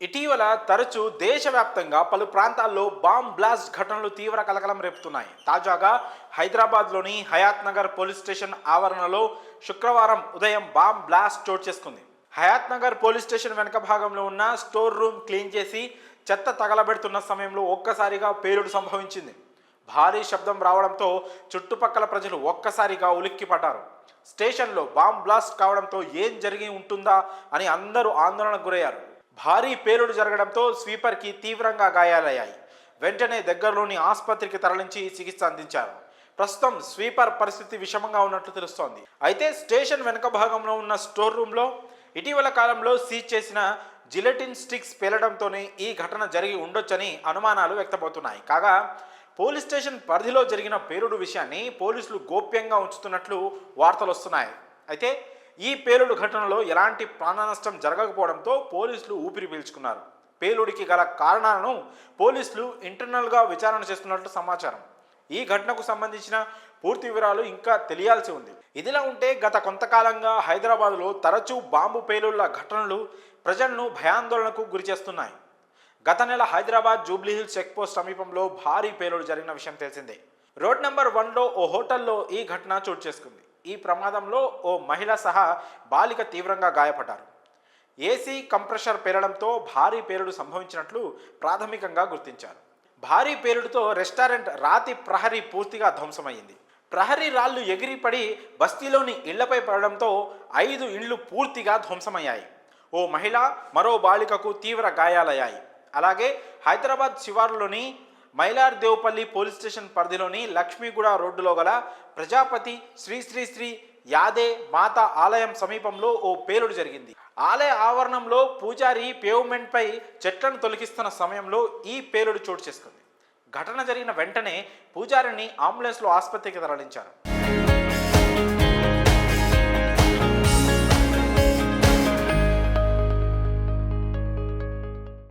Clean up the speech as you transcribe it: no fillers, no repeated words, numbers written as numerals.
ఇటీవల తరచూ దేశవ్యాప్తంగా పలు ప్రాంతాల్లో బాంబ్ బ్లాస్ట్ ఘటనలు తీవ్ర కలకలం రేపుతున్నాయి. తాజాగా హైదరాబాద్లోని హయాత్ నగర్ పోలీస్ స్టేషన్ ఆవరణలో శుక్రవారం ఉదయం బాంబ్ బ్లాస్ట్ చోటు చేసుకుంది. హయాత్ నగర్ పోలీస్ స్టేషన్ వెనక భాగంలో ఉన్న స్టోర్ రూమ్ క్లీన్ చేసి చెత్త తగలబెడుతున్న సమయంలో ఒక్కసారిగా పేలుడు సంభవించింది. భారీ శబ్దం రావడంతో చుట్టుపక్కల ప్రజలు ఒక్కసారిగా ఉలిక్కిపడ్డారు. స్టేషన్లో బాంబ్ బ్లాస్ట్ కావడంతో ఏం జరిగి ఉంటుందా అని అందరూ ఆందోళనకు గురయ్యారు. భారీ పేలుడు జరగడంతో స్వీపర్కి తీవ్రంగా గాయాలయ్యాయి. వెంటనే దగ్గరలోని ఆసుపత్రికి తరలించి చికిత్స అందించారు. ప్రస్తుతం స్వీపర్ పరిస్థితి విషమంగా ఉన్నట్లు తెలుస్తోంది. అయితే స్టేషన్ వెనుక భాగంలో ఉన్న స్టోర్ రూమ్లో ఇటీవల కాలంలో సీజ్ చేసిన జిలెటిన్ స్టిక్స్ పేలడంతోనే ఈ ఘటన జరిగి ఉండొచ్చని అనుమానాలు వ్యక్తమవుతున్నాయి. కాగా పోలీస్ స్టేషన్ పరిధిలో జరిగిన పేలుడు విషయాన్ని పోలీసులు గోప్యంగా ఉంచుతున్నట్లు వార్తలు వస్తున్నాయి. అయితే ఈ పేలుడు ఘటనలో ఎలాంటి ప్రాణ నష్టం జరగకపోవడంతో పోలీసులు ఊపిరి పీల్చుకున్నారు. పేలుడికి గల కారణాలను పోలీసులు ఇంటర్నల్గా విచారణ చేస్తున్నట్లు సమాచారం. ఈ ఘటనకు సంబంధించిన పూర్తి వివరాలు ఇంకా తెలియాల్సి ఉంది. ఇదిలా ఉంటే గత కొంతకాలంగా హైదరాబాద్లో తరచూ బాంబు పేలుళ్ల ఘటనలు ప్రజలను భయాందోళనకు గురి చేస్తున్నాయి. గత నెల హైదరాబాద్ జూబ్లీహిల్స్ చెక్ పోస్ట్ సమీపంలో భారీ పేలుడు జరిగిన విషయం తెలిసిందే. రోడ్ నెంబర్ 1లో ఓ హోటల్లో ఈ ఘటన చోటు చేసుకుంది. ఈ ప్రమాదంలో ఓ మహిళ సహా బాలిక తీవ్రంగా గాయపడ్డారు. ఏసీ కంప్రెషర్ పేలడంతో భారీ పేలుడు సంభవించినట్లు ప్రాథమికంగా గుర్తించారు. భారీ పేలుడుతో రెస్టారెంట్ రాతి ప్రహరీ పూర్తిగా ధ్వంసమైంది. ప్రహరీ రాళ్లు ఎగిరిపడి బస్తీలోని ఇళ్లపై పడడంతో 5 ఇండ్లు పూర్తిగా ధ్వంసమయ్యాయి. ఓ మహిళ మరో బాలికకు తీవ్ర గాయాలయ్యాయి. అలాగే హైదరాబాద్ శివారులోని మైలార్దేవ్పల్లి పోలీస్ స్టేషన్ పరిధిలోని లక్ష్మీగూడ రోడ్డులో గల ప్రజాపతి శ్రీ శ్రీ శ్రీ యాదే మాత ఆలయం సమీపంలో ఓ పేలుడు జరిగింది. ఆలయ ఆవరణంలో పూజారి పేవ్మెంట్పై చెట్లను తొలగిస్తున్న సమయంలో ఈ పేలుడు చోటు చేసుకుంది. ఘటన జరిగిన వెంటనే పూజారిని అంబులెన్స్లో ఆసుపత్రికి తరలించారు.